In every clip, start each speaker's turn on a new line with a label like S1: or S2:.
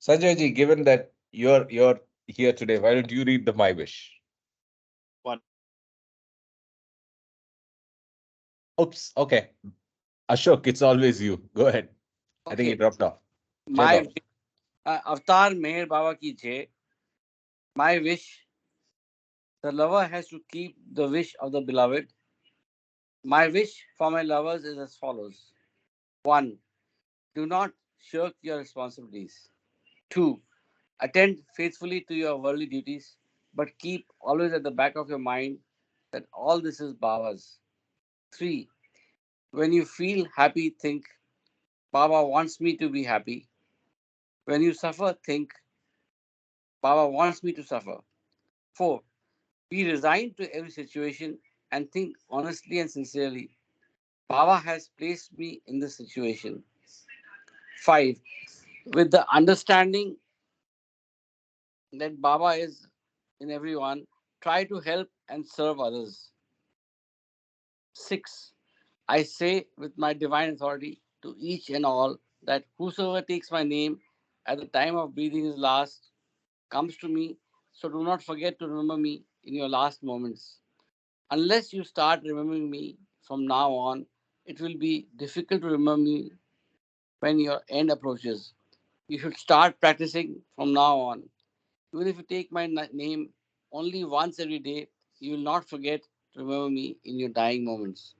S1: Sanjay ji, given that you're here today, why don't you read the my wish?
S2: One.
S1: Oops. Okay. Ashok, it's always you. Go ahead. I think he
S3: Okay,
S1: dropped off. Jai
S3: my
S1: Baba.
S3: Avatar Meher Baba ki Jai. My wish: the lover has to keep the wish of the beloved. My wish for my lovers is as follows: 1. Do not shirk your responsibilities. 2. Attend faithfully to your worldly duties, but keep always at the back of your mind that all this is Baba's. 3. When you feel happy, think Baba wants me to be happy. When you suffer, think Baba wants me to suffer. 4. Be resigned to every situation and think honestly and sincerely. Baba has placed me in this situation. 5. With the understanding that Baba is in everyone, try to help and serve others. 6. I say with my divine authority to each and all that whosoever takes my name at the time of breathing his last comes to me, so do not forget to remember me in your last moments. Unless you start remembering me from now on, it will be difficult to remember me when your end approaches. You should start practicing from now on. Even if you take my name only once every day, you will not forget to remember me in your dying moments.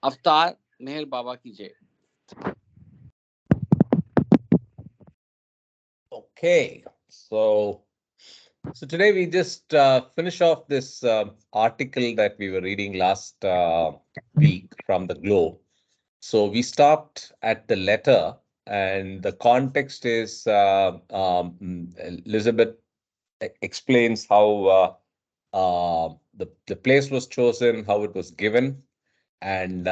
S3: Avatar Meher Baba ki Jai.
S1: Okay. So today we just finish off this article that we were reading last week from the Globe. So we stopped at the letter, and the context is Elizabeth explains how the place was chosen, how it was given, and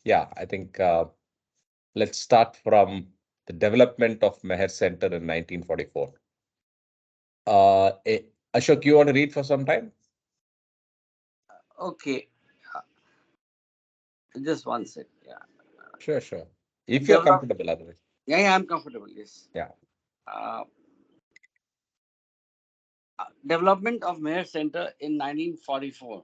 S1: yeah, I think let's start from the development of Meher Center in 1944. Ashok, you want to read for some time?
S3: Okay, just one sec. Yeah.
S1: Sure, sure. If you're
S3: Develop.
S1: comfortable, otherwise.
S3: Yeah, I'm comfortable. Yes.
S1: Yeah.
S3: Uh, Development of Meher Center in 1944.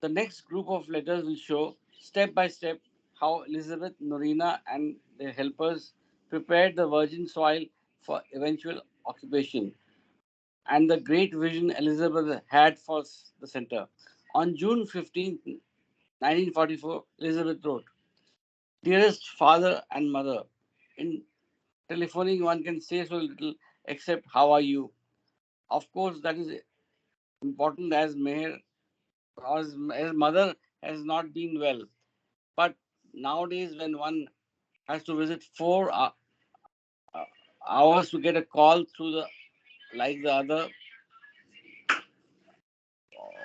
S3: The next group of letters will show step by step how Elizabeth, Norina, and their helpers prepared the virgin soil for eventual occupation and the great vision Elizabeth had for the center. On June 15th, 1944, Elizabeth wrote, Dearest father and mother, in telephoning one can say so little except how are you. Of course, that is important as Meher, as mother has not been well. But nowadays, when one has to visit 4 hours to get a call through the like the other,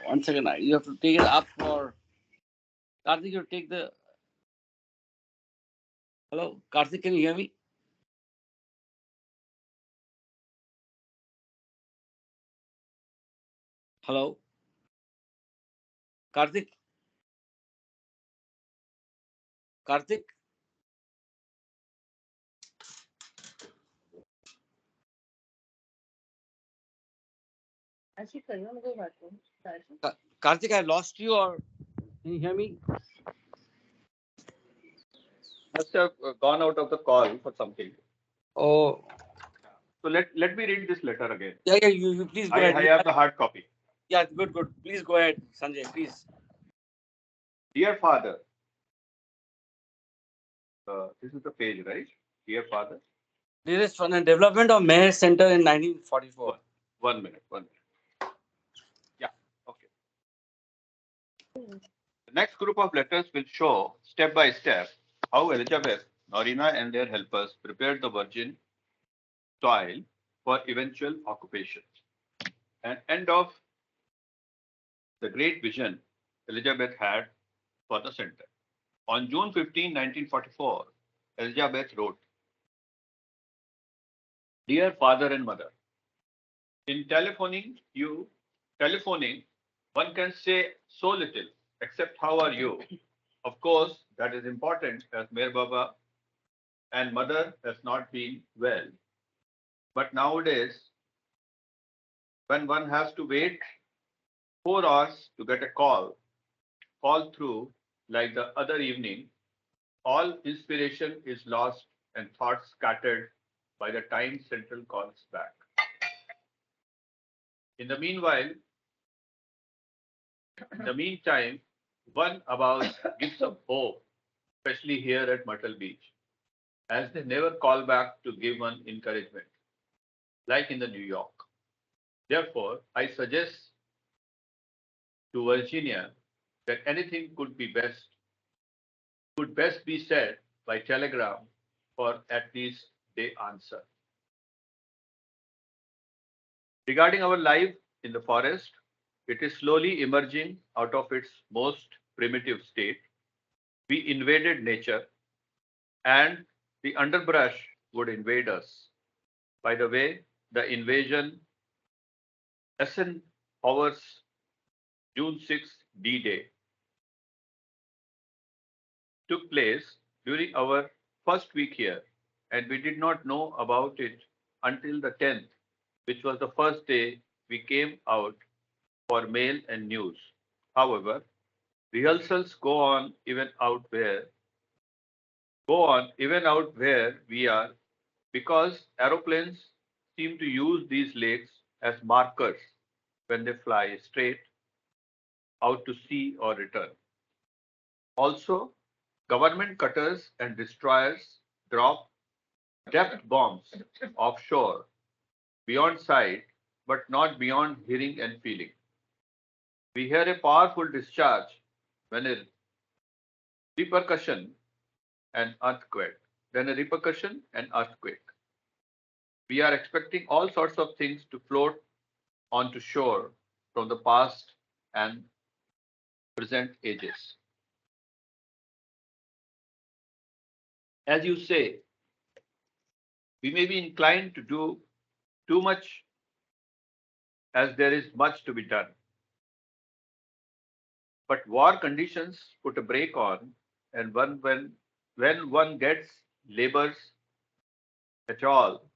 S3: one second, you have to take it up for Karthik. You take the hello, Karthik. Can you hear me? Hello, Karthik. Karthik. Karthik, I lost you, or can you hear me?
S2: Must have gone out of the call for something.
S3: Oh,
S2: So let me read this letter again.
S3: yeah, yeah. You please go
S2: I
S3: ahead.
S2: have the hard copy.
S3: Yeah, good, good. Please go ahead, Sanjay. Please.
S2: Dear father, this is the page, right? Dear father.
S3: This is from the development of Meher Center in 1944.
S2: 1 minute. 1 minute. Yeah. Okay. The next group of letters will show step by step how Elizabeth, Norina, and their helpers prepared the virgin soil for eventual occupation. And end of the great vision Elizabeth had for the center. On June 15, 1944, Elizabeth wrote, Dear father and mother, in telephoning, one can say so little, except how are you? Of course, that is important as Mir Baba and mother has not been well. But nowadays, when one has to wait 4 hours to get a call through like the other evening, all inspiration is lost and thoughts scattered by the time Central calls back. In the meanwhile, in the meantime, one about gives up hope, especially here at Myrtle Beach, as they never call back to give one encouragement, like in the New York. Therefore, I suggest to Virginia that anything could best be said by telegram, for at least they answer. Regarding our life in the forest, it is slowly emerging out of its most primitive state. We invaded nature and the underbrush would invade us. By the way, the invasion Eisenhower's June 6th D-Day took place during our first week here, and we did not know about it until the 10th, which was the first day we came out for mail and news. However, rehearsals go on even out where we are, because aeroplanes seem to use these lakes as markers when they fly straight out to sea or return. Also, government cutters and destroyers drop depth bombs offshore beyond sight, but not beyond hearing and feeling. We hear a powerful discharge when a repercussion and earthquake, then a repercussion and earthquake. We are expecting all sorts of things to float onto shore from the past and present ages. As you say, we may be inclined to do too much as there is much to be done. But war conditions put a brake on, and when one gets labors at all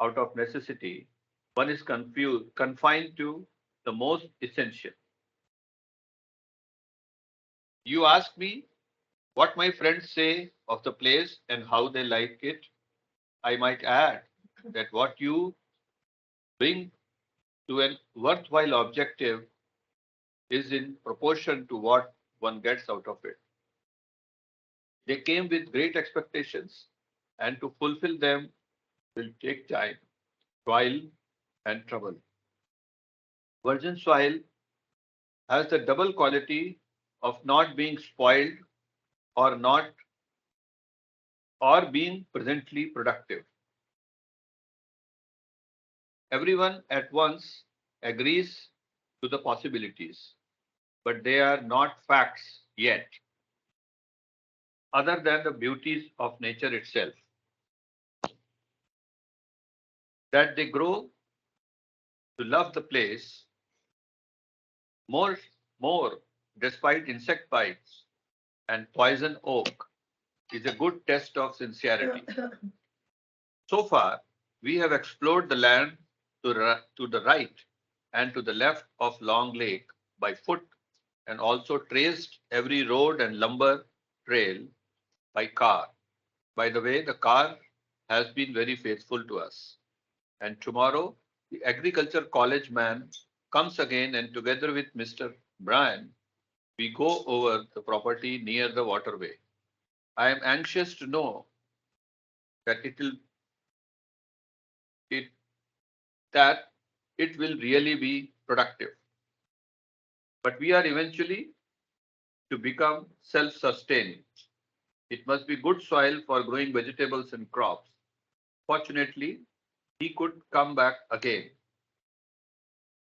S2: out of necessity, one is confined to the most essential. You ask me what my friends say of the place and how they like it. I might add that what you bring to an worthwhile objective is in proportion to what one gets out of it. They came with great expectations, and to fulfill them will take time, toil, and trouble. Virgin soil has the double quality of not being spoiled or not or being presently productive. Everyone at once agrees to the possibilities, but they are not facts yet, other than the beauties of nature itself. That they grow to love the place more, more despite insect bites and poison oak is a good test of sincerity. So far, we have explored the land to the right and to the left of Long Lake by foot, and also traced every road and lumber trail by car. By the way, the car has been very faithful to us. And tomorrow, the agriculture college man comes again, and together with Mr. Brian, we go over the property near the waterway. I am anxious to know that it that it will really be productive. But we are eventually to become self-sustaining. It must be good soil for growing vegetables and crops. Fortunately, he could come back again,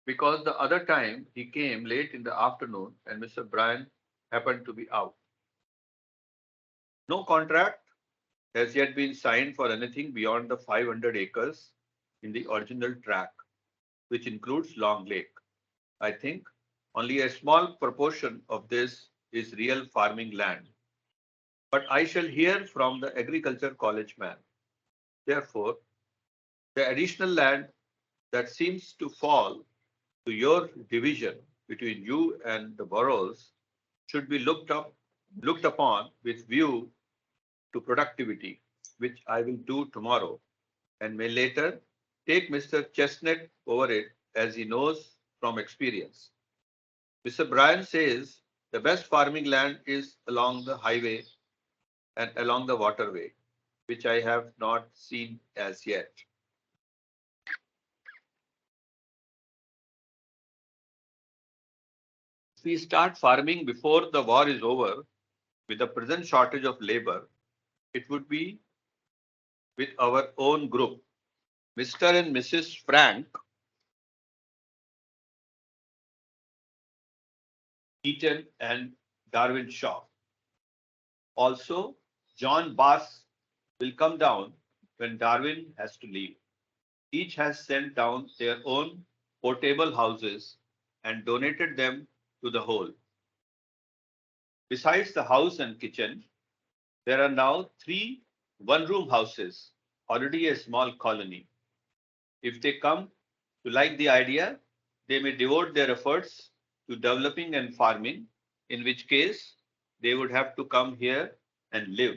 S2: because the other time he came late in the afternoon and Mr. Bryan happened to be out. No contract has yet been signed for anything beyond the 500 acres in the original track, which includes Long Lake. I think only a small proportion of this is real farming land. But I shall hear from the agriculture college man. Therefore, The additional land that seems to fall to your division between you and the boroughs should be looked upon with view to productivity, which I will do tomorrow, and may later take Mr. Chestnut over it as he knows from experience. Mr. Bryan says the best farming land is along the highway and along the waterway, which I have not seen as yet. If we start farming before the war is over, with the present shortage of labor, it would be with our own group, Mr. and Mrs. Frank Eaton and Darwin Shaw. Also, John Bass will come down when Darwin has to leave. Each has sent down their own portable houses and donated them to the whole. Besides the house and kitchen, there are now 3 one-room houses, already a small colony. If they come to like the idea, they may devote their efforts to developing and farming, in which case they would have to come here and live.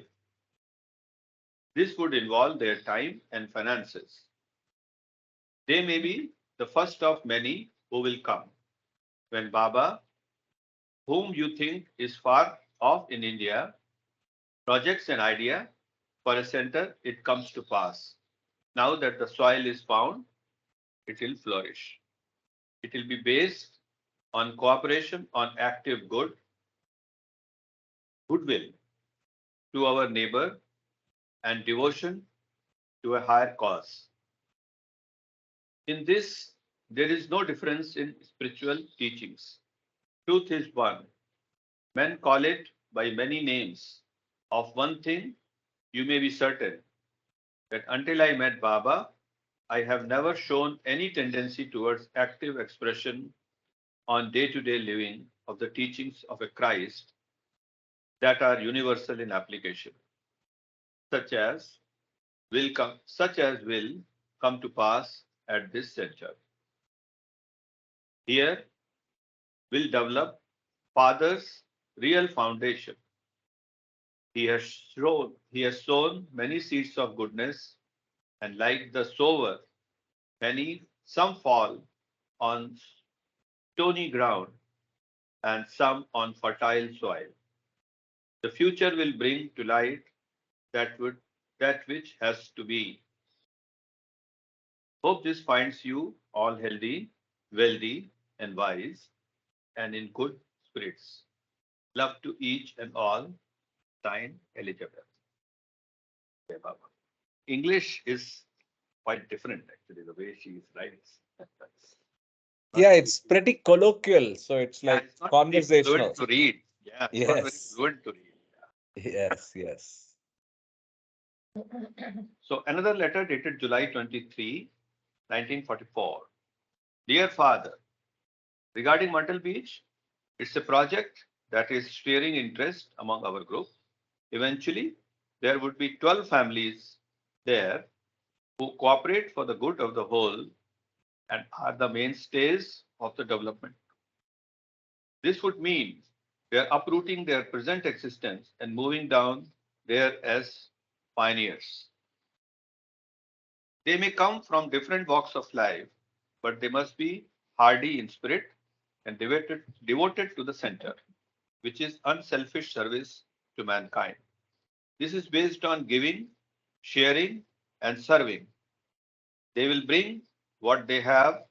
S2: This would involve their time and finances. They may be the first of many who will come. When Baba, whom you think is far off in India, projects an idea for a center, it comes to pass. Now that the soil is found, it will flourish. It will be based on cooperation on active goodwill to our neighbor and devotion to a higher cause. In this, there is no difference in spiritual teachings. Truth is one. Men call it by many names. Of one thing, you may be certain that until I met Baba, I have never shown any tendency towards active expression on day-to-day living of the teachings of a Christ that are universal in application, such as will come to pass at this center. Here will develop Father's real foundation. He has sown many seeds of goodness, and like the sower, some fall on stony ground and some on fertile soil. The future will bring to light that which has to be. Hope this finds you all healthy, wealthy, and wise, and in good spirits. Love to each and all. Signed, Elizabeth. Okay, Baba. English is quite different, actually, the way she writes.
S1: Yeah, it's pretty colloquial, so it's
S2: Yeah,
S1: like
S2: it's not very
S1: conversational.
S2: fluent to read. Yeah, it's not very
S1: Yes,
S2: fluent to read.
S1: yes, yes.
S2: So another letter dated July 23, 1944. Dear Father, regarding Myrtle Beach, it's a project that is stirring interest among our group. Eventually, there would be 12 families there who cooperate for the good of the whole and are the mainstays of the development. This would mean they are uprooting their present existence and moving down there as pioneers. They may come from different walks of life, but they must be hardy in spirit and devoted to the center, which is unselfish service to mankind. This is based on giving, sharing, and serving. They will bring what they have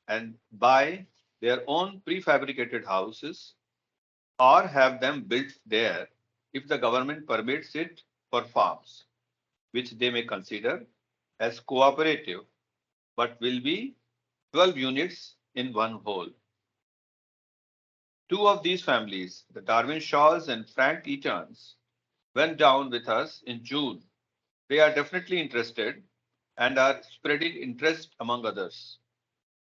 S2: and buy their own prefabricated houses or have them built there if the government permits it for farms, which they may consider as cooperative, but will be 12 units in one whole. Two of these families, the Darwin Shaws and Frank Eatons, went down with us in June. They are definitely interested and are spreading interest among others.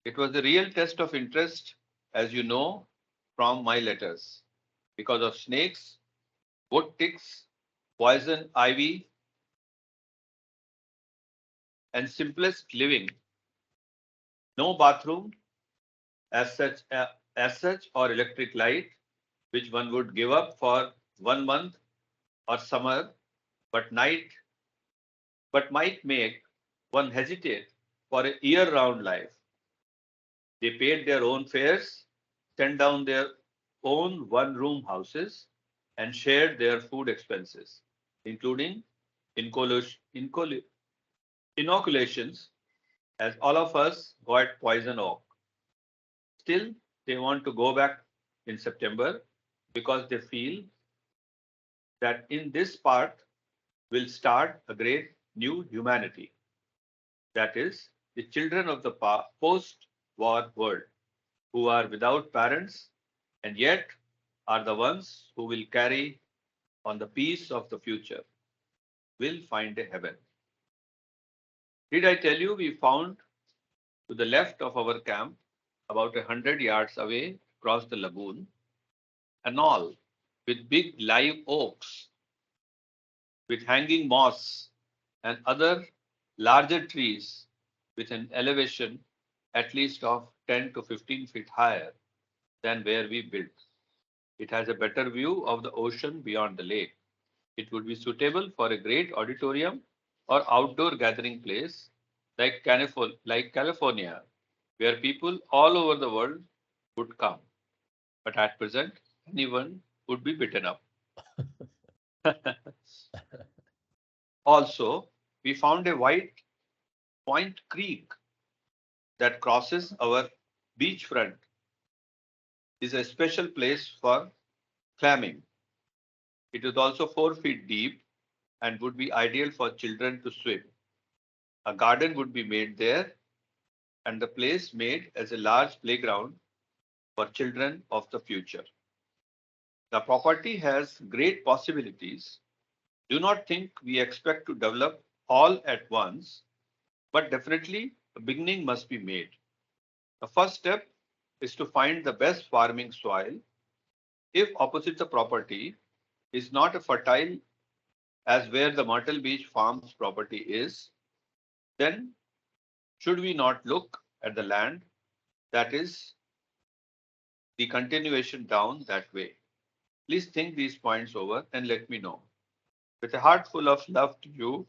S2: It was a real test of interest, as you know from my letters, because of snakes, wood ticks, poison ivy, and simplest living. No bathroom as such or electric light, which one would give up for 1 month or summer, but might make one hesitate for a year-round life. They paid their own fares, sent down their own one-room houses, and shared their food expenses, including inoculations, as all of us got poison oak. Still, they want to go back in September because they feel that in this part will start a great new humanity. That is, the children of the post war world who are without parents and yet are the ones who will carry on the peace of the future, will find a heaven. Did I tell you we found to the left of our camp, about 100 yards away across the lagoon, a knoll with big live oaks, with hanging moss and other larger trees with an elevation at least of 10 to 15 feet higher than where we built. It has a better view of the ocean beyond the lake. It would be suitable for a great auditorium or outdoor gathering place like California, where people all over the world would come. But at present, anyone would be bitten up. Also, we found a white point creek that crosses our beachfront, is a special place for clamming. It is also 4 feet deep and would be ideal for children to swim. A garden would be made there and the place made as a large playground for children of the future. The property has great possibilities. Do not think we expect to develop all at once, but definitely a beginning must be made. The first step is to find the best farming soil. If opposite the property is not a fertile as where the Myrtle Beach Farms property is, then should we not look at the land that is the continuation down that way? Please think these points over and let me know. With a heart full of love to you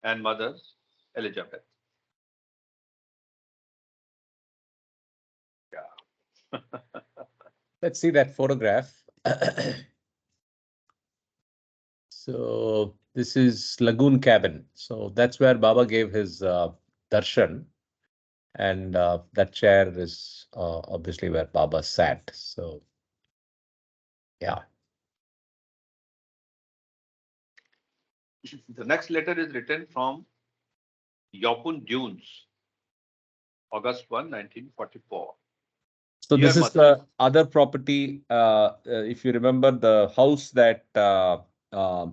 S2: and Mother Elizabeth. Yeah.
S1: Let's see that photograph. So this is Lagoon Cabin. So that's where Baba gave his darshan. And that chair is obviously where Baba sat. So, yeah.
S2: The next letter is written from Yopun Dunes, August 1, 1944.
S1: So
S2: Dear
S1: this is
S2: Mother,
S1: the other property. If you remember the house that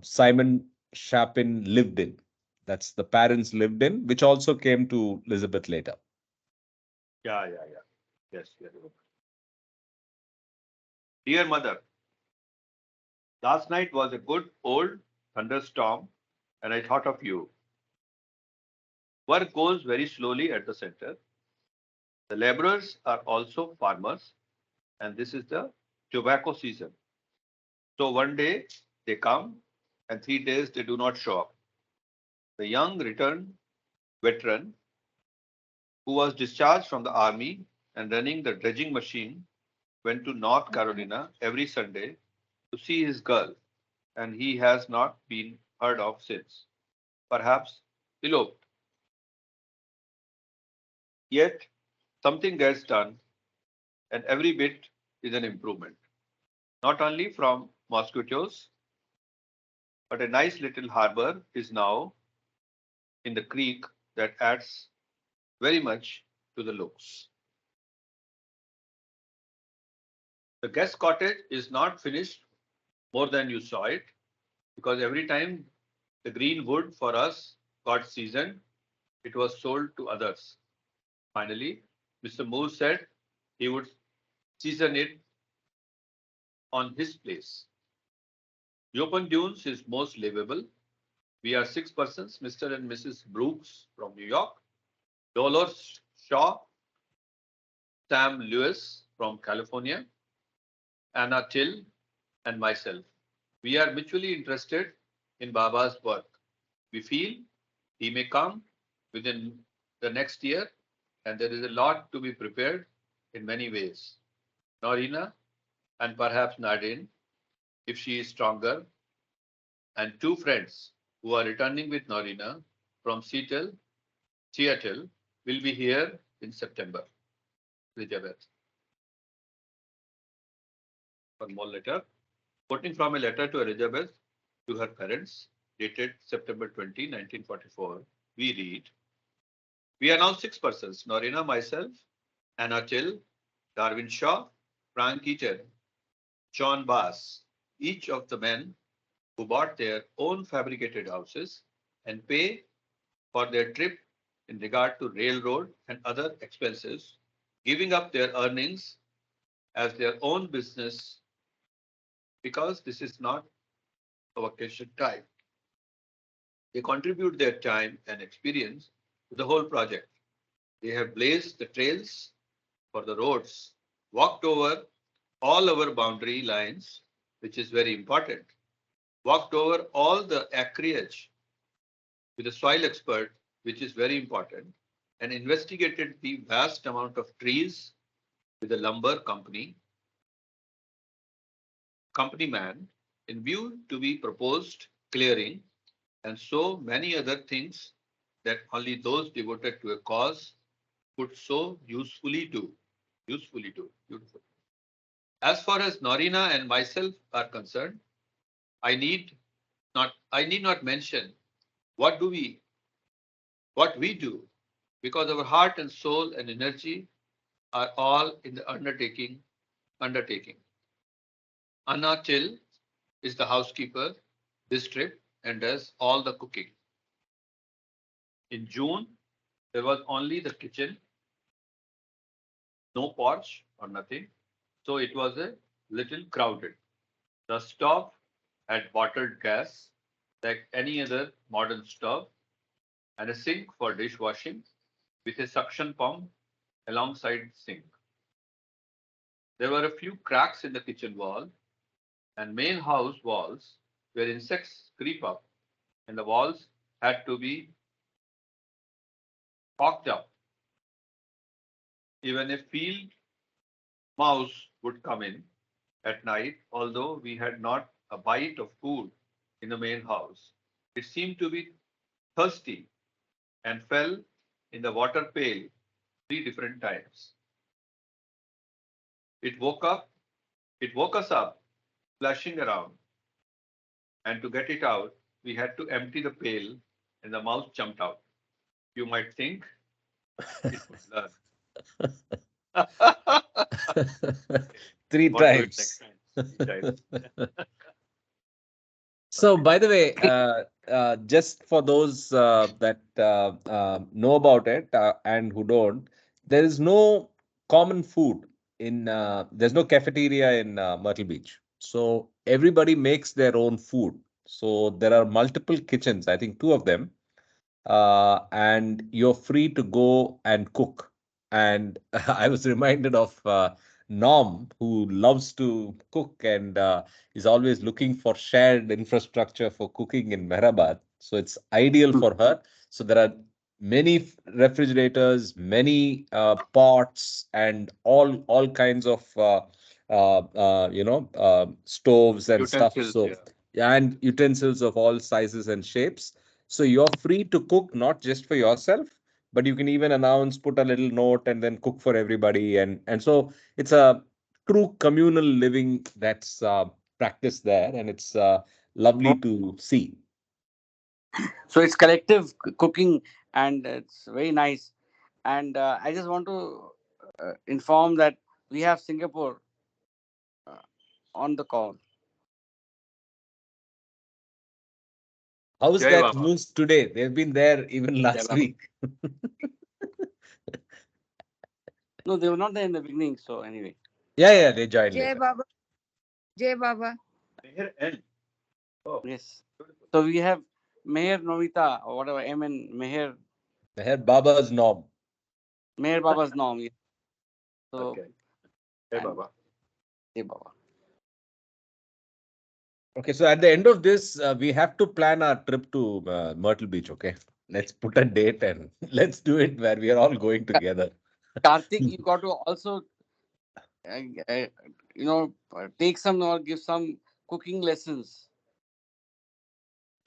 S1: Simon Chapin lived in, that's the parents lived in, which also came to Elizabeth later.
S2: yeah. Yes, yeah. Dear Mother, last night was a good old thunderstorm and I thought of you. Work goes very slowly at the center. The laborers are also farmers and this is the tobacco season. So one day they come and 3 days they do not show up. The young returned veteran who was discharged from the army and running the dredging machine went to North Carolina every Sunday to see his girl, and he has not been heard of since. Perhaps eloped. Yet something gets done, and every bit is an improvement. Not only from mosquitoes, but a nice little harbor is now in the creek that adds very much to the looks. The guest cottage is not finished more than you saw it because every time the green wood for us got seasoned, it was sold to others. Finally, Mr. Moore said he would season it on his place. The open dunes is most livable. We are 6 persons, Mr. and Mrs. Brooks from New York, Dolores Shaw, Sam Lewis from California, Anna Till, and myself. We are mutually interested in Baba's work. We feel he may come within the next year, and there is a lot to be prepared in many ways. Norina and perhaps Nadine, if she is stronger, and two friends who are returning with Norina from Seattle will be here in September. Elizabeth. One more letter. Quoting from a letter to Elizabeth to her parents, dated September 20, 1944, we read, we are now 6 persons, Norina, myself, Anna Till, Darwin Shaw, Frank Eaton, John Bass, each of the men who bought their own fabricated houses and pay for their trip in regard to railroad and other expenses, giving up their earnings as their own business because this is not a vacation time. They contribute their time and experience to the whole project. They have blazed the trails for the roads, walked over all our boundary lines, which is very important, walked over all the acreage with a soil expert, which is very important, and investigated the vast amount of trees with a lumber company man in view to be proposed clearing, and so many other things that only those devoted to a cause could so usefully do. Usefully do. Beautiful. As far as Norina and myself are concerned, I need not mention what do what we do, because our heart and soul and energy are all in the undertaking. Anna Till is the housekeeper this trip and does all the cooking. In June, there was only the kitchen, no porch or nothing, so it was a little crowded. The stove had bottled gas like any other modern stove and a sink for dishwashing with a suction pump alongside sink. There were a few cracks in the kitchen wall and main house walls where insects creep up, and the walls had to be caulked up. Even a field mouse would come in at night, although we had not a bite of food in the main house. It seemed to be thirsty and fell in the water pail 3 different times. It woke up, it woke us up, splashing around, and to get it out, we had to empty the pail and the mouse jumped out. You might think it would learn.
S1: Three
S2: What do it next
S1: times.
S2: time? 3 times.
S1: So, by the way, just for those that know about it and who don't, there is no common food there's no cafeteria in Myrtle Beach. So everybody makes their own food. So there are multiple kitchens, I think two of them, and you're free to go and cook. And I was reminded of Norm, who loves to cook and is always looking for shared infrastructure for cooking in Mehrabad. So it's ideal for her. So there are many refrigerators, many pots, and all kinds of stoves and stuff.
S2: Utensils,
S1: So
S2: yeah.
S1: yeah, and utensils of all sizes and shapes. So you're free to cook not just for yourself, but you can even announce, put a little note, and then cook for everybody. And so it's a true communal living that's practiced there, and it's lovely to see.
S3: So it's collective cooking, and it's very nice. And I just want to inform that we have Singapore uh, on the call.
S1: How's
S2: Jai
S1: that
S2: Baba.
S1: news today? They've been there even last
S3: Baba.
S1: week.
S3: No, they were not there in the beginning. So anyway,
S1: Yeah, they joined
S4: Jai
S1: later.
S4: Baba. Jai Baba.
S2: Meher N. Oh,
S3: yes.
S2: beautiful.
S3: So we have Meher Novita or whatever, Meher,
S1: Meher Baba's norm.
S3: Meher Baba's norm. Yeah. So,
S2: Okay. Hey,
S3: and
S2: Baba.
S3: hey, Baba.
S1: Okay, so at the end of this, we have to plan our trip to Myrtle Beach. Okay, let's put a date and let's do it where we are all going together.
S3: Karthik, you got to also, uh, uh, take some or give some cooking lessons.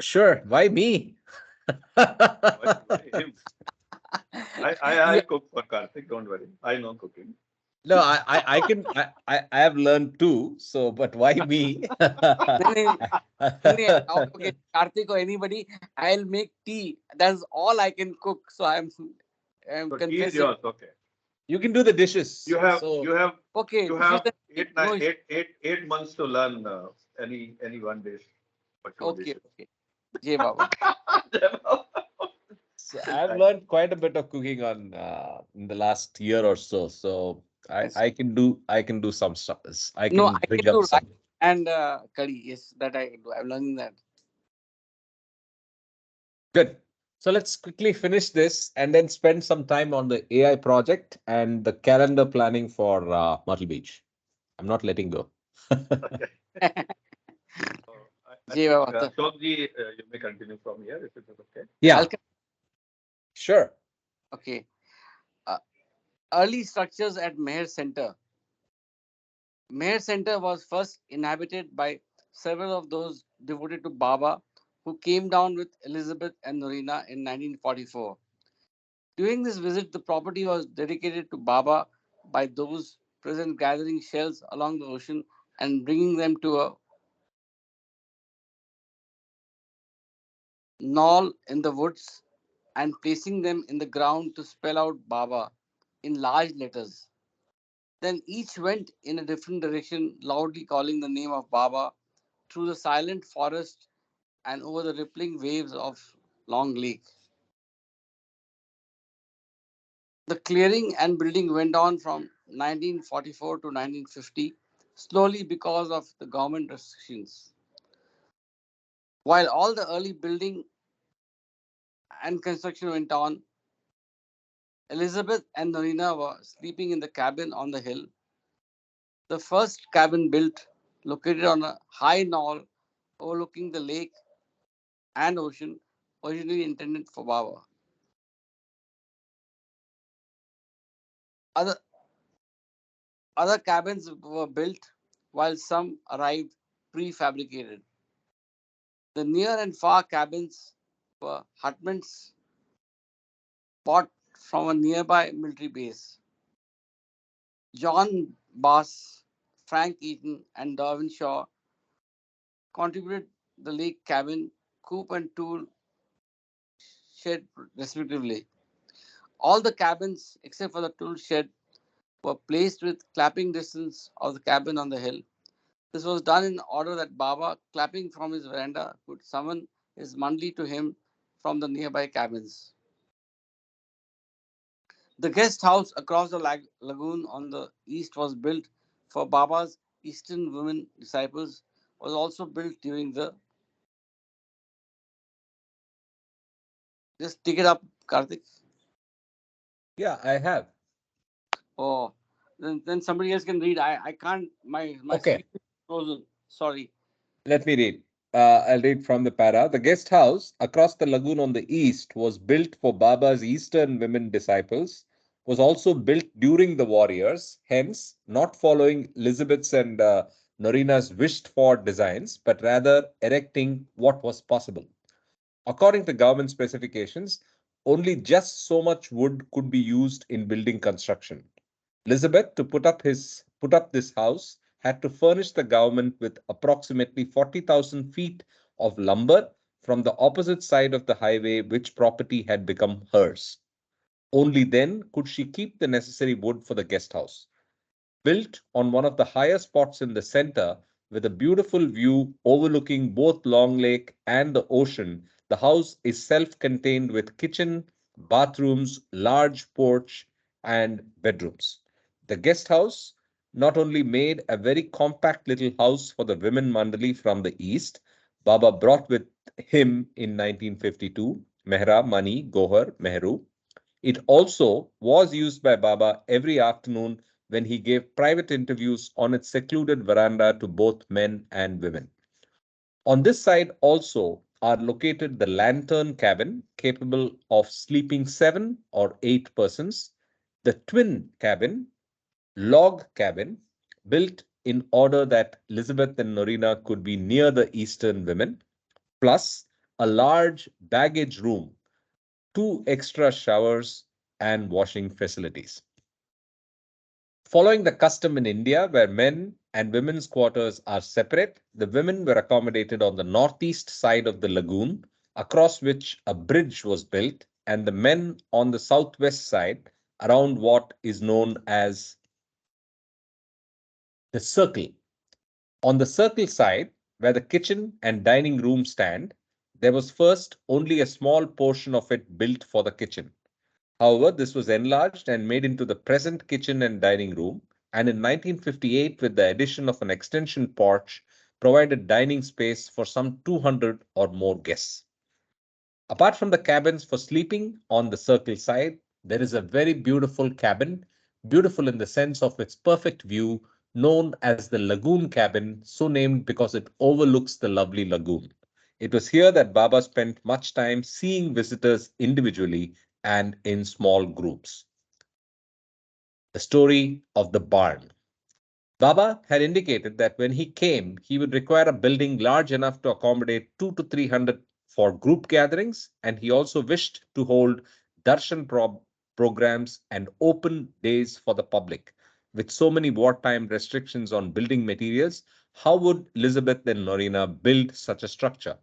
S1: Sure, why me?
S2: Why him?
S3: You
S2: I cook for Karthik, don't worry. I know cooking.
S1: No, I can I have learned too. So, but why me?
S3: no, okay, Karthik or anybody, I'll make tea. That's all I can cook. So I'm
S2: So tea is
S3: confessing.
S2: yours, okay.
S1: You can do the dishes.
S2: You have
S1: So
S2: you have
S3: Okay,
S2: you
S3: dishes
S2: have
S3: and tea,
S2: eight,
S3: no
S2: nine,
S3: issue.
S2: 8 months to learn any one dish or two
S3: Okay,
S2: dishes.
S3: okay. Jay Baba.
S1: So I've learned quite a bit of cooking on in the last year or so. So
S3: Yes.
S1: I can do some stuff. I
S3: No,
S1: can
S3: I can
S1: bring up
S3: do rice
S1: some.
S3: and curry. Yes, that I can do. I'm learning that.
S1: Good. So let's quickly finish this and then spend some time on the AI project and the calendar planning for Myrtle Beach. I'm not letting go.
S2: So I
S3: Jay
S2: think
S3: Baba. So
S2: Shobji, you may continue from here if it is okay.
S3: I'll
S1: Yeah, sure.
S3: okay. Uh, Early structures at Meher Center. Meher Center was first inhabited by several of those devoted to Baba who came down with Elizabeth and Norina in 1944. During this visit, the property was dedicated to Baba by those present gathering shells along the ocean and bringing them to a knoll in the woods and placing them in the ground to spell out Baba in large letters. Then each went in a different direction, loudly calling the name of Baba through the silent forest and over the rippling waves of Long Lake. The clearing and building went on from 1944 to 1950, slowly because of the government restrictions. While all the early building and construction went on, Elizabeth and Norina were sleeping in the cabin on the hill. The first cabin built, located on a high knoll overlooking the lake and ocean, originally intended for Baba. Other, other cabins were built while some arrived prefabricated. The near and far cabins were hutments bought from a nearby military base. John Bass, Frank Eaton, and Darwin Shaw contributed the lake cabin, coop, and tool shed respectively. All the cabins, except for the tool shed, were placed with clapping distance of the cabin on the hill. This was done in order that Baba, clapping from his veranda, could summon his mandli to him from the nearby cabins. The guest house across the lagoon on the east was built for Baba's Eastern women disciples, was also built during the. Just take it up, Karthik.
S1: Yeah, I have.
S3: Oh, then somebody else can read. I can't. My
S1: Okay.
S3: screen is frozen. Sorry.
S1: Let me read. I'll read from the para. The guest house across the lagoon on the east was built for Baba's Eastern women disciples, was also built during the warriors, hence not following Elizabeth's and Norina's wished for designs, but rather erecting what was possible. According to government specifications, only just so much wood could be used in building construction. Elizabeth, to put up this house, had to furnish the government with approximately 40,000 feet of lumber from the opposite side of the highway, which property had become hers. Only then could she keep the necessary wood for the guest house. Built on one of the higher spots in the center, with a beautiful view overlooking both Long Lake and the ocean, the house is self contained with kitchen, bathrooms, large porch, and bedrooms. The guest house not only made a very compact little house for the women mandali from the east, Baba brought with him in 1952 Mehra, Mani, Gohar, Mehru. It also was used by Baba every afternoon when he gave private interviews on its secluded veranda to both men and women. On this side also are located the lantern cabin capable of sleeping 7 or 8 persons, the twin cabin, log cabin, built in order that Elizabeth and Norina could be near the Eastern women, plus a large baggage room, 2 extra showers, and washing facilities. Following the custom in India, where men and women's quarters are separate, the women were accommodated on the northeast side of the lagoon, across which a bridge was built, and the men on the southwest side, around what is known as the circle. On the circle side, where the kitchen and dining room stand, there was first only a small portion of it built for the kitchen. However, this was enlarged and made into the present kitchen and dining room, and in 1958, with the addition of an extension porch, provided dining space for some 200 or more guests. Apart from the cabins for sleeping on the circle side, there is a very beautiful cabin, beautiful in the sense of its perfect view, known as the Lagoon Cabin, so named because it overlooks the lovely lagoon. It was here that Baba spent much time seeing visitors individually and in small groups. The story of the barn. Baba had indicated that when he came, he would require a building large enough to accommodate 200 to 300 for group gatherings, and he also wished to hold darshan programs and open days for the public. With so many wartime restrictions on building materials, how would Elizabeth and Norina build such a structure?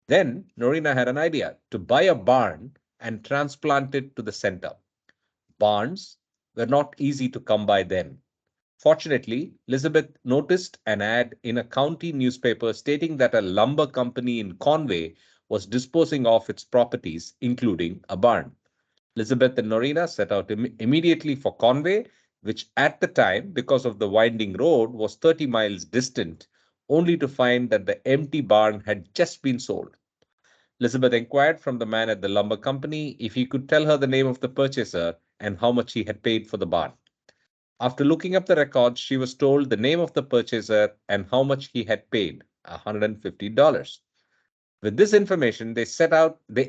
S1: Then Norina had an idea to buy a barn and transplant it to the center. Barns were not easy to come by then. Fortunately, Elizabeth noticed an ad in a county newspaper stating that a lumber company in Conway was disposing of its properties, including a barn. Elizabeth and Norina set out immediately for Conway, which at the time, because of the winding road, was 30 miles distant, only to find that the empty barn had just been sold. Elizabeth inquired from the man at the lumber company if he could tell her the name of the purchaser and how much he had paid for the barn. After looking up the records, she was told the name of the purchaser and how much he had paid, $150. With this information, they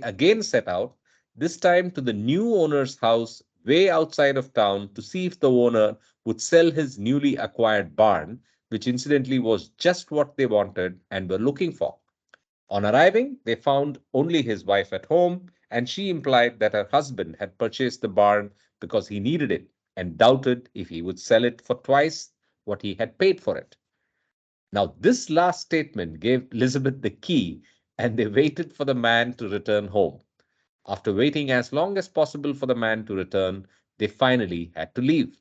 S1: again set out, this time to the new owner's house way outside of town to see if the owner would sell his newly acquired barn, which incidentally was just what they wanted and were looking for. On arriving, they found only his wife at home, and she implied that her husband had purchased the barn because he needed it and doubted if he would sell it for twice what he had paid for it. Now, this last statement gave Elizabeth the key, and they waited for the man to return home. After waiting as long as possible for the man to return, they finally had to leave.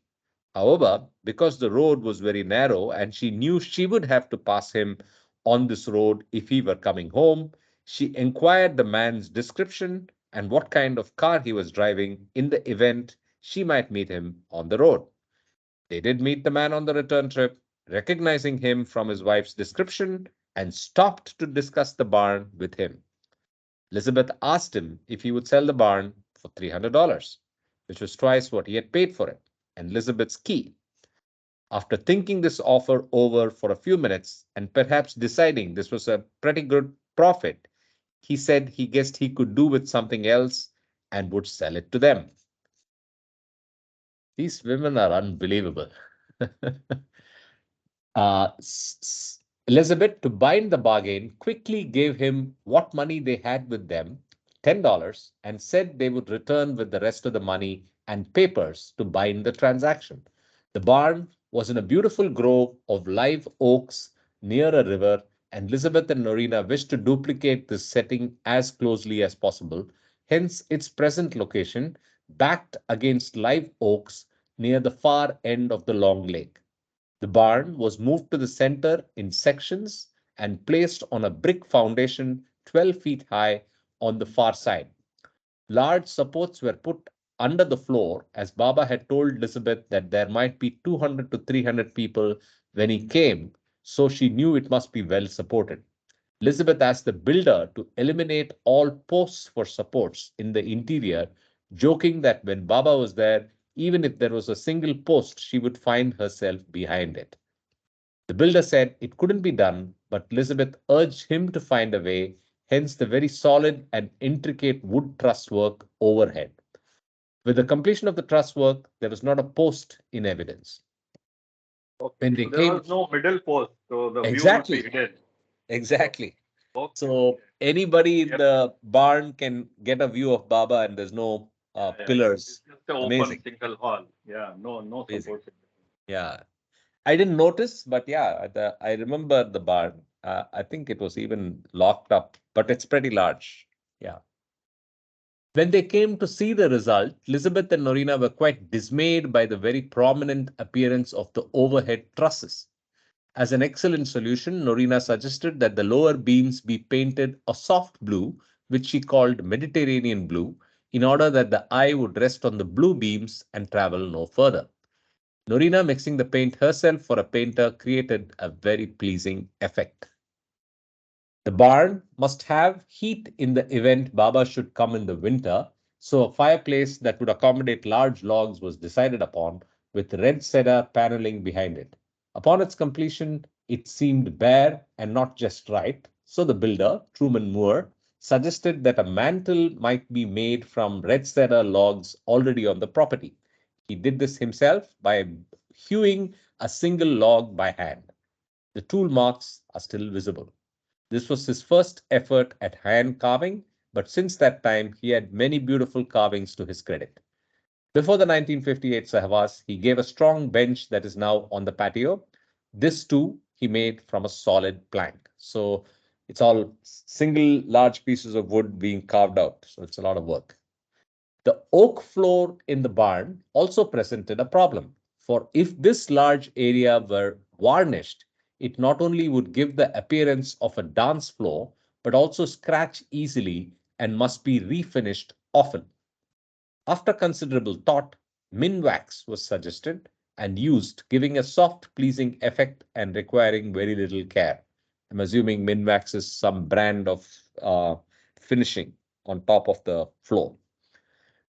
S1: However, because the road was very narrow and she knew she would have to pass him on this road if he were coming home, she inquired the man's description and what kind of car he was driving in the event she might meet him on the road. They did meet the man on the return trip, recognizing him from his wife's description, and stopped to discuss the barn with him. Elizabeth asked him if he would sell the barn for $300, which was twice what he had paid for it, and Elizabeth's key. After thinking this offer over for a few minutes and perhaps deciding this was a pretty good profit, he said he guessed he could do with something else and would sell it to them. These women are unbelievable. uh, Elizabeth, to bind the bargain, quickly gave him what money they had with them, $10, and said they would return with the rest of the money and papers to bind the transaction. The barn was in a beautiful grove of live oaks near a river, and Elizabeth and Norina wished to duplicate this setting as closely as possible, hence its present location, backed against live oaks near the far end of the long lake. The barn was moved to the center in sections and placed on a brick foundation 12 feet high on the far side. Large supports were put under the floor as Baba had told Elizabeth that there might be 200 to 300 people when he came, so she knew it must be well supported. Elizabeth asked the builder to eliminate all posts for supports in the interior, joking that when Baba was there, even if there was a single post, she would find herself behind it. The builder said it couldn't be done, but Elizabeth urged him to find a way, hence the very solid and intricate wood truss work overhead. With the completion of the truss work, there was not a post in evidence.
S2: Okay.
S1: When they
S2: So there
S1: came,
S2: was no middle post, so the view would be
S1: exactly,
S2: hidden.
S1: exactly.
S2: Okay.
S1: So anybody in
S2: Yep.
S1: the barn can get a view of Baba, and there's no
S2: Yeah, yeah.
S1: pillars.
S2: It's just an open
S1: Amazing,
S2: single hall. Yeah, no
S1: amazing.
S2: support.
S1: Yeah, I didn't notice, but yeah, I remember the barn. I think it was even locked up, but it's pretty large. Yeah. When they came to see the result, Elizabeth and Norina were quite dismayed by the very prominent appearance of the overhead trusses. As an excellent solution, Norina suggested that the lower beams be painted a soft blue, which she called Mediterranean blue, in order that the eye would rest on the blue beams and travel no further. Norina, mixing the paint herself for a painter, created a very pleasing effect. The barn must have heat in the event Baba should come in the winter, so a fireplace that would accommodate large logs was decided upon, with red cedar paneling behind it. Upon its completion, it seemed bare and not just right, so the builder, Truman Moore, suggested that a mantle might be made from red cedar logs already on the property. He did this himself by hewing a single log by hand. The tool marks are still visible. This was his first effort at hand carving, but since that time he had many beautiful carvings to his credit. Before the 1958 Sahwas, he gave a strong bench that is now on the patio. This too he made from a solid plank. So it's all single large pieces of wood being carved out. So it's a lot of work. The oak floor in the barn also presented a problem, for if this large area were varnished, it not only would give the appearance of a dance floor, but also scratch easily and must be refinished often. After considerable thought, minwax was suggested and used, giving a soft, pleasing effect and requiring very little care. I'm assuming minwax is some brand of finishing on top of the floor.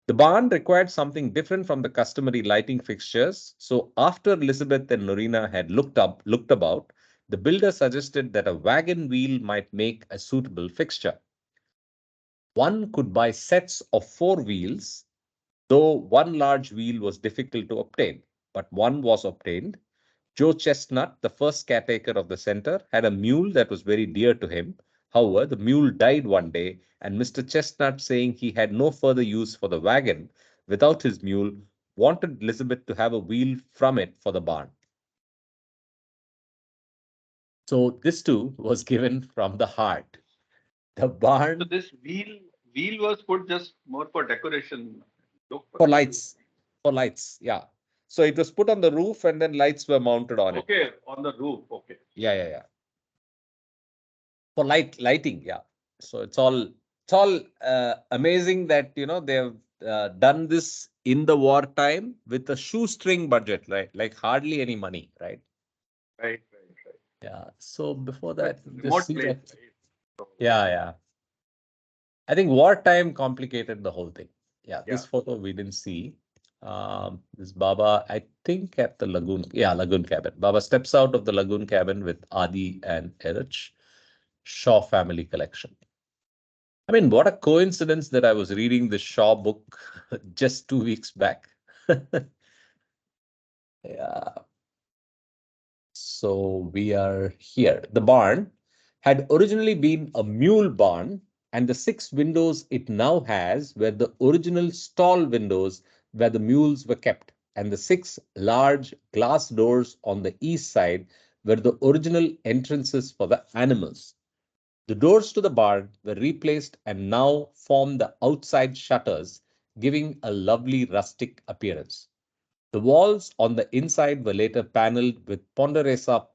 S1: The barn required something different from the customary lighting fixtures, so after Elizabeth and Norina had looked about, the builder suggested that a wagon wheel might make a suitable fixture. One could buy sets of 4 wheels, though one large wheel was difficult to obtain, but one was obtained. Joe Chestnut, the first caretaker of the center, had a mule that was very dear to him. However, the mule died one day, and Mr. Chestnut, saying he had no further use for the wagon without his mule, wanted Elizabeth to have a wheel from it for the barn. So this too was given from the heart. The
S2: So
S1: barn
S2: this wheel was put just more for decoration. Look
S1: for lights, for lights, yeah. So it was put on the roof, and then lights were mounted on it.
S2: Okay, on the roof. Okay.
S1: Yeah. For lighting, yeah. So it's all amazing that they've done this in the wartime with a shoestring budget, right? Like hardly any money, right?
S2: Right.
S1: Yeah. So before
S2: But
S1: that, just
S2: remote
S1: see
S2: place,
S1: that.
S2: right? So,
S1: Yeah. I think wartime complicated the whole thing. Yeah,
S2: yeah.
S1: this photo we didn't see. This Baba, I think at the lagoon. Yeah, lagoon cabin. Baba steps out of the lagoon cabin with Adi and Erich. Shaw family collection. I mean, what a coincidence that I was reading the Shaw book just 2 weeks back. Yeah. So we are here. The barn had originally been a mule barn, and the 6 windows it now has were the original stall windows where the mules were kept, and the 6 large glass doors on the east side were the original entrances for the animals. The doors to the barn were replaced and now form the outside shutters, giving a lovely rustic appearance. The walls on the inside were later paneled with ponderosa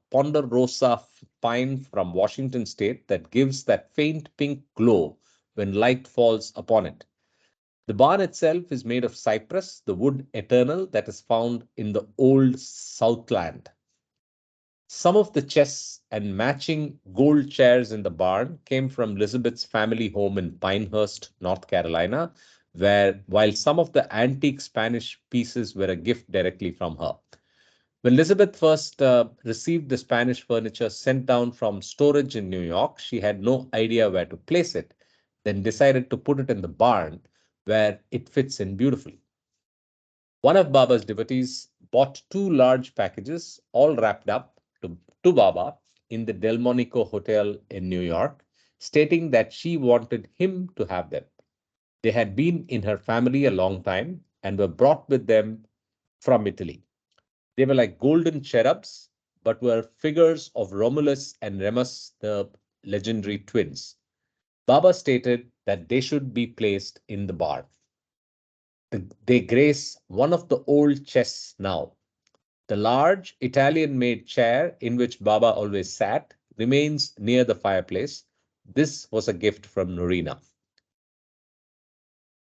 S1: pine from Washington State that gives that faint pink glow when light falls upon it. The barn itself is made of cypress, the wood eternal that is found in the old Southland. Some of the chests and matching gold chairs in the barn came from Elizabeth's family home in Pinehurst, North Carolina, while some of the antique Spanish pieces were a gift directly from her. When Elizabeth first received the Spanish furniture sent down from storage in New York, she had no idea where to place it, then decided to put it in the barn where it fits in beautifully. One of Baba's devotees bought two large packages, all wrapped up to Baba in the Delmonico Hotel in New York, stating that she wanted him to have them. They had been in her family a long time and were brought with them from Italy. They were like golden cherubs, but were figures of Romulus and Remus, the legendary twins. Baba stated that they should be placed in the barn. They grace one of the old chests now. The large Italian made chair in which Baba always sat remains near the fireplace. This was a gift from Norina.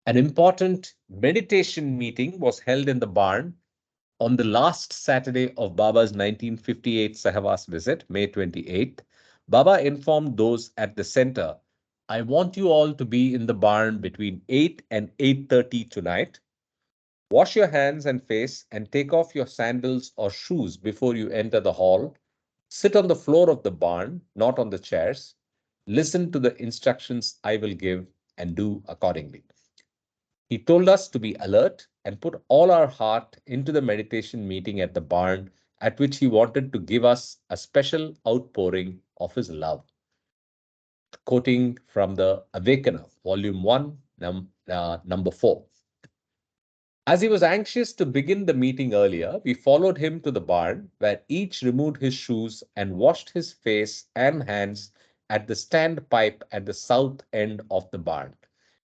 S1: An important meditation meeting was held in the barn on the last Saturday of Baba's 1958 Sahwas visit, May 28th. Baba informed those at the center, I want you all to be in the barn between 8 and 8:30 tonight. Wash your hands and face and take off your sandals or shoes before you enter the hall. Sit on the floor of the barn, not on the chairs. Listen to the instructions I will give and do accordingly. He told us to be alert and put all our heart into the meditation meeting at the barn, at which he wanted to give us a special outpouring of his love. Quoting from the Awakener, Volume 1, number 4. As he was anxious to begin the meeting earlier, we followed him to the barn, where each removed his shoes and washed his face and hands at the standpipe at the south end of the barn.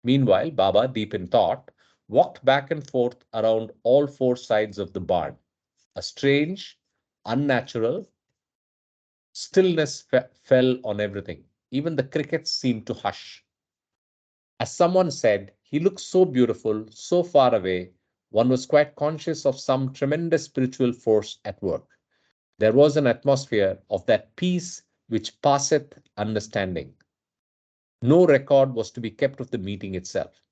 S1: Meanwhile, Baba, deep in thought, walked back and forth around all four sides of the barn. A strange, unnatural stillness fell on everything. Even the crickets seemed to hush. As someone said, he looked so beautiful, so far away, one was quite conscious of some tremendous spiritual force at work. There was an atmosphere of that peace which passeth understanding. No record was to be kept of the meeting itself.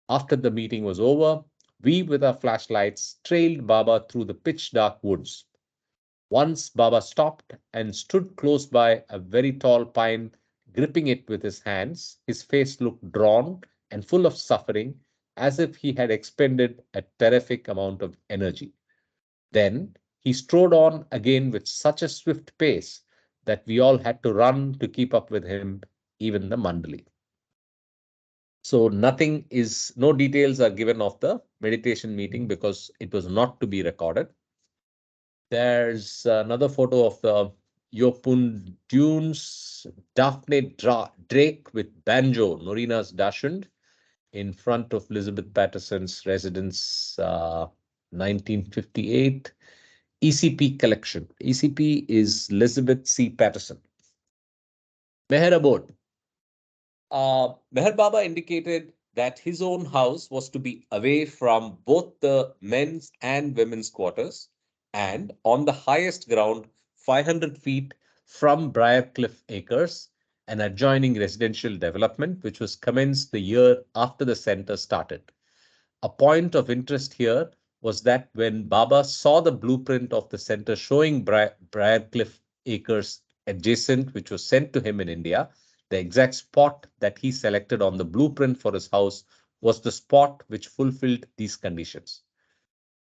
S1: After the meeting was over, we with our flashlights trailed Baba through the pitch dark woods. Once Baba stopped and stood close by a very tall pine, gripping it with his hands. His face looked drawn and full of suffering, as if he had expended a terrific amount of energy. Then he strode on again with such a swift pace that we all had to run to keep up with him, even the Mandali. So no details are given of the meditation meeting because it was not to be recorded. There's another photo of the Yopun Dunes, Daphne Drake with banjo, Norina's Dachshund, in front of Elizabeth Patterson's residence, 1958. ECP collection. ECP is Elizabeth C. Patterson. Meher Abode. Meher Baba indicated that his own house was to be away from both the men's and women's quarters and on the highest ground, 500 feet from Briarcliff Acres, an adjoining residential development which was commenced the year after the center started. A point of interest here was that when Baba saw the blueprint of the center showing Briarcliff Acres adjacent, which was sent to him in India, the exact spot that he selected on the blueprint for his house was the spot which fulfilled these conditions.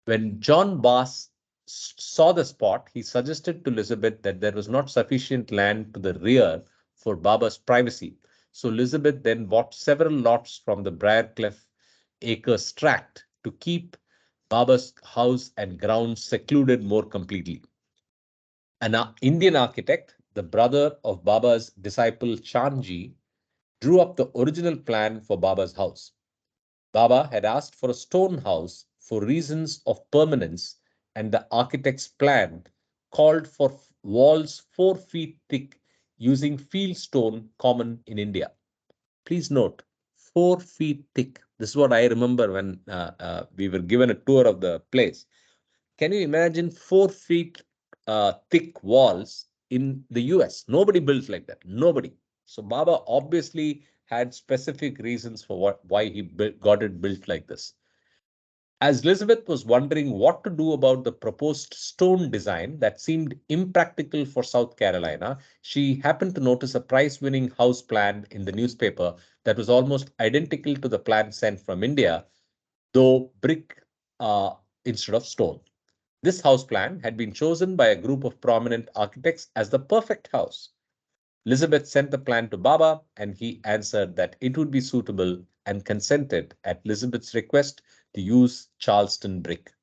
S1: When John Bass saw the spot, he suggested to Elizabeth that there was not sufficient land to the rear for Baba's privacy. So Elizabeth then bought several lots from the Briarcliff Acres tract to keep Baba's house and grounds secluded more completely. An Indian architect, the brother of Baba's disciple Chandji, drew up the original plan for Baba's house. Baba had asked for a stone house for reasons of permanence, and the architect's plan called for walls 4 feet thick using field stone common in India. Please note, 4 feet thick. This is what I remember when we were given a tour of the place. Can you imagine 4 feet thick walls in the US. Nobody built like that. Nobody. So Baba obviously had specific reasons for why he got it built like this. As Elizabeth was wondering what to do about the proposed stone design that seemed impractical for South Carolina, she happened to notice a prize-winning house plan in the newspaper that was almost identical to the plan sent from India, though brick instead of stone. This house plan had been chosen by a group of prominent architects as the perfect house. Elizabeth sent the plan to Baba, and he answered that it would be suitable and consented at Elizabeth's request to use Charleston brick.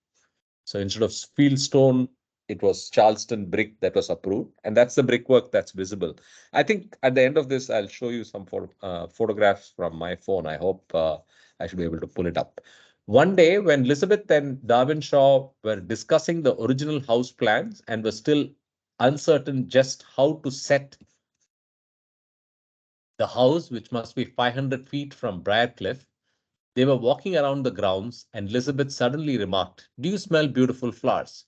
S1: So instead of fieldstone, it was Charleston brick that was approved, and that's the brickwork that's visible. I think at the end of this, I'll show you some photographs from my phone. I hope I should be able to pull it up. One day, when Elizabeth and Darwin Shaw were discussing the original house plans and were still uncertain just how to set the house, which must be 500 feet from Briarcliff, they were walking around the grounds, and Elizabeth suddenly remarked, "Do you smell beautiful flowers?"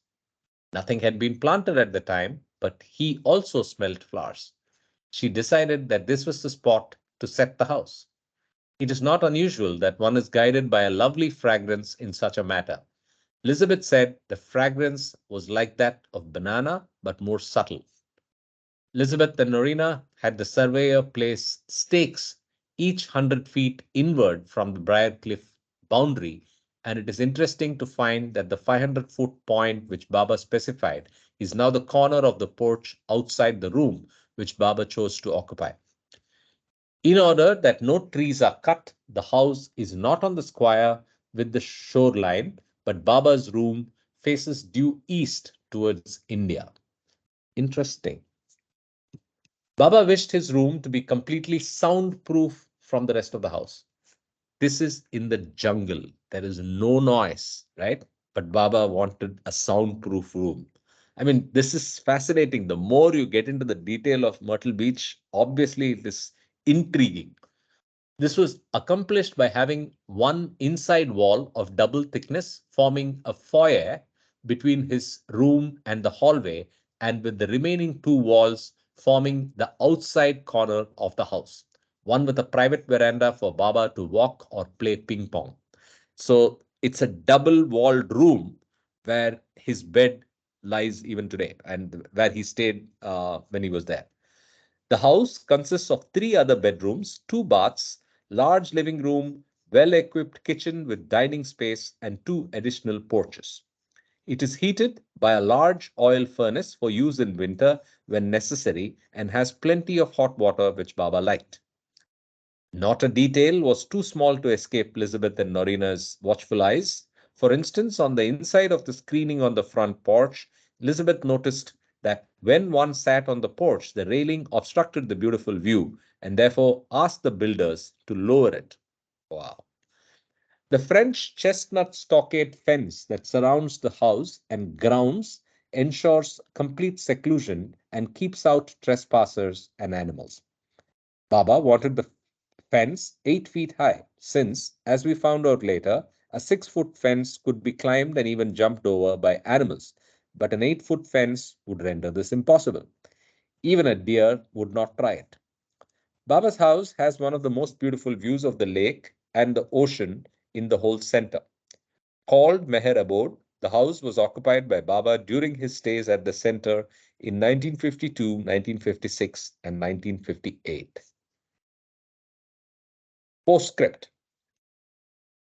S1: Nothing had been planted at the time, but he also smelled flowers. She decided that this was the spot to set the house. It is not unusual that one is guided by a lovely fragrance in such a matter. Elizabeth said the fragrance was like that of banana, but more subtle. Elizabeth and Norina had the surveyor place stakes each 100 feet inward from the Briarcliff boundary, and it is interesting to find that the 500-foot point which Baba specified is now the corner of the porch outside the room which Baba chose to occupy. In order that no trees are cut, the house is not on the square with the shoreline, but Baba's room faces due east towards India. Interesting. Baba wished his room to be completely soundproof from the rest of the house. This is in the jungle. There is no noise, right? But Baba wanted a soundproof room. I mean, this is fascinating. The more you get into the detail of Myrtle Beach, obviously it is intriguing. This was accomplished by having one inside wall of double thickness forming a foyer between his room and the hallway, and with the remaining two walls forming the outside corner of the house, one with a private veranda for Baba to walk or play ping pong. So it's a double walled room where his bed lies even today and where he stayed when he was there. The house consists of three other bedrooms, two baths, large living room, well-equipped kitchen with dining space, and two additional porches. It is heated by a large oil furnace for use in winter when necessary and has plenty of hot water which Baba liked. Not a detail was too small to escape Elizabeth and Norina's watchful eyes. For instance, on the inside of the screening on the front porch, Elizabeth noticed that when one sat on the porch, the railing obstructed the beautiful view and therefore asked the builders to lower it. Wow. The French chestnut stockade fence that surrounds the house and grounds ensures complete seclusion and keeps out trespassers and animals. Baba wanted the fence 8 feet high, since, as we found out later, a 6-foot fence could be climbed and even jumped over by animals, but an 8-foot fence would render this impossible. Even a deer would not try it. Baba's house has one of the most beautiful views of the lake and the ocean in the whole center. Called Meher Abode, the house was occupied by Baba during his stays at the center in 1952, 1956, and 1958. Postscript.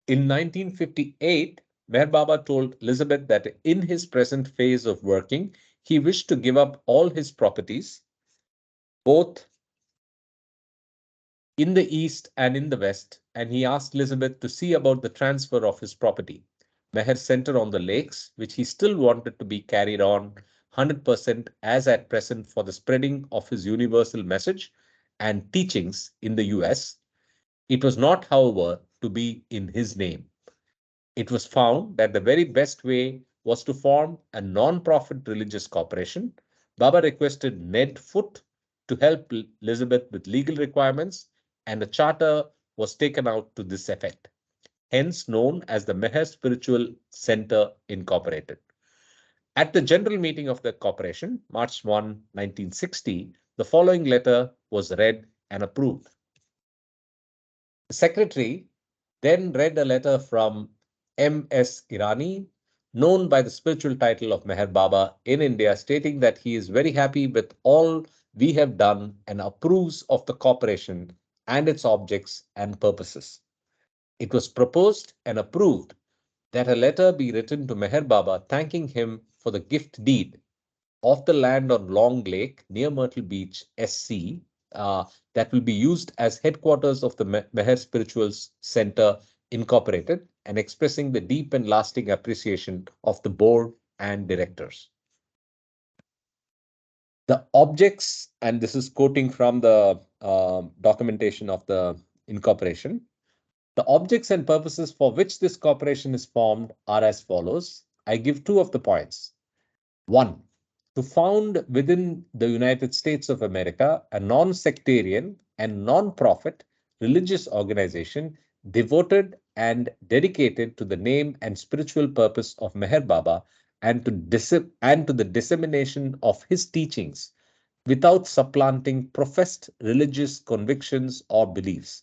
S1: In 1958, Meher Baba told Elizabeth that in his present phase of working, he wished to give up all his properties, both in the east and in the west, and he asked Elizabeth to see about the transfer of his property. Meher centered on the lakes, which he still wanted to be carried on 100% as at present for the spreading of his universal message and teachings in the US. It was not, however, to be in his name. It was found that the very best way was to form a non-profit religious corporation. Baba requested Ned Foote to help Elizabeth with legal requirements, and a charter was taken out to this effect, hence known as the Meher Spiritual Center Incorporated. At the general meeting of the corporation, March 1, 1960, the following letter was read and approved. The secretary then read a letter from M.S. Irani, known by the spiritual title of Meher Baba in India, stating that he is very happy with all we have done and approves of the corporation and its objects and purposes. It was proposed and approved that a letter be written to Meher Baba thanking him for the gift deed of the land on Long Lake near Myrtle Beach, SC, that will be used as headquarters of the Meher Spiritual Center Incorporated, and expressing the deep and lasting appreciation of the board and directors. The objects, and this is quoting from the documentation of the incorporation, the objects and purposes for which this corporation is formed are as follows. I give two of the points. One, to found within the United States of America a non-sectarian and non-profit religious organization devoted and dedicated to the name and spiritual purpose of Meher Baba and to the dissemination of his teachings without supplanting professed religious convictions or beliefs,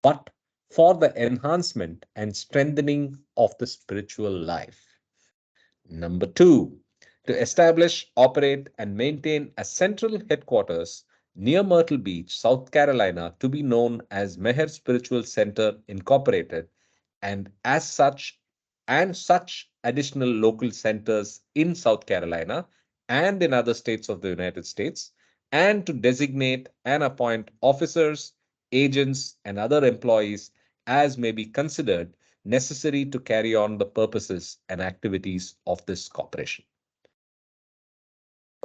S1: but for the enhancement and strengthening of the spiritual life. Number two, to establish, operate, and maintain a central headquarters near Myrtle Beach, South Carolina, to be known as Meher Spiritual Center Incorporated, and such additional local centers in South Carolina and in other states of the United States, and to designate and appoint officers, agents, and other employees as may be considered necessary to carry on the purposes and activities of this corporation.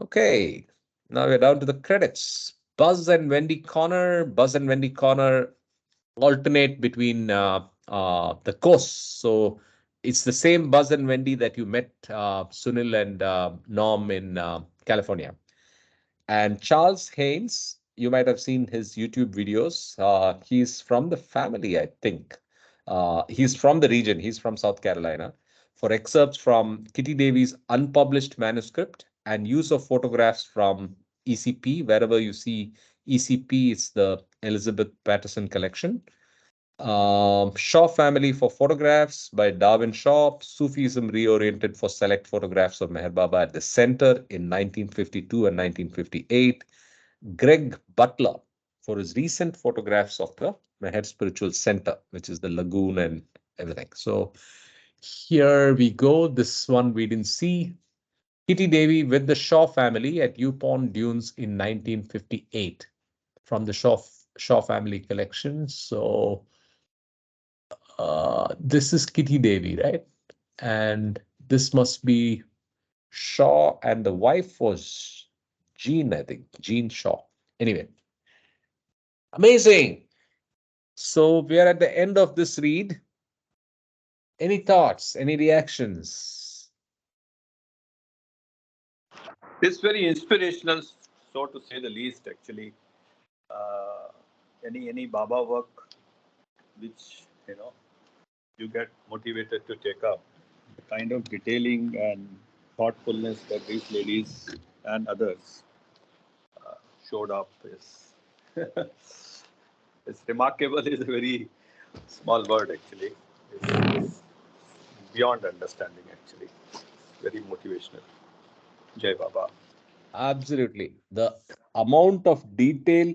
S1: Okay, now we're down to the credits. Buzz and Wendy Connor alternate between the coasts. So it's the same Buzz and Wendy that you met, Sunil and Norm in California. And Charles Haynes, you might have seen his YouTube videos. He's from the family, I think. He's from the region. He's from South Carolina. For excerpts from Kitty Davy's unpublished manuscript and use of photographs from ECP, wherever you see ECP, it's the Elizabeth Patterson collection. Shaw Family for photographs by Darwin Shaw, Sufism Reoriented for select photographs of Meher Baba at the center in 1952 and 1958. Greg Butler for his recent photographs of the Meher Spiritual Center, which is the lagoon and everything. So here we go. This one we didn't see. Kitty Davy with the Shaw family at Yupon Dunes in 1958 from the Shaw family collection. So this is Kitty Davy, right? And this must be Shaw, and the wife was Jean, I think, Jean Shaw. Anyway, amazing. So we are at the end of this read. Any thoughts, any reactions?
S2: It's very inspirational, so to say the least, actually. Any Baba work which you get motivated to take up, the kind of detailing and thoughtfulness that these ladies and others showed up is it's remarkable. Is a very small word actually. It's beyond understanding actually. Very motivational. Jai Baba.
S1: Absolutely. The amount of detail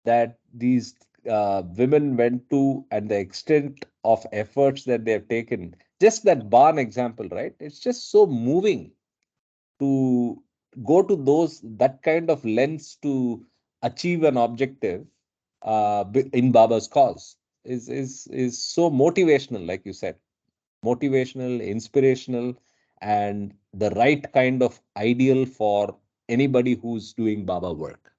S1: that these women went to and the extent of efforts that they have taken. Just that barn example, right? It's just so moving to go to that kind of lengths to achieve an objective in Baba's cause is so motivational, like you said, motivational, inspirational, and the right kind of ideal for anybody who's doing Baba work.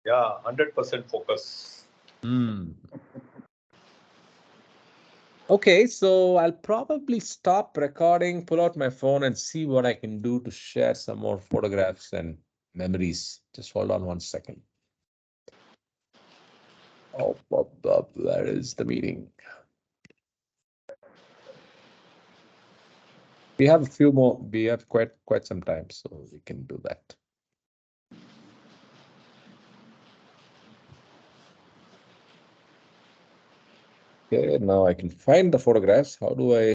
S2: Yeah, 100% focus.
S1: Okay, so I'll probably stop recording, pull out my phone, and see what I can do to share some more photographs and memories. Just hold on one second. Oh, where is the meeting? We have a few more. We have quite some time, so we can do that. Okay, now I can find the photographs. How do I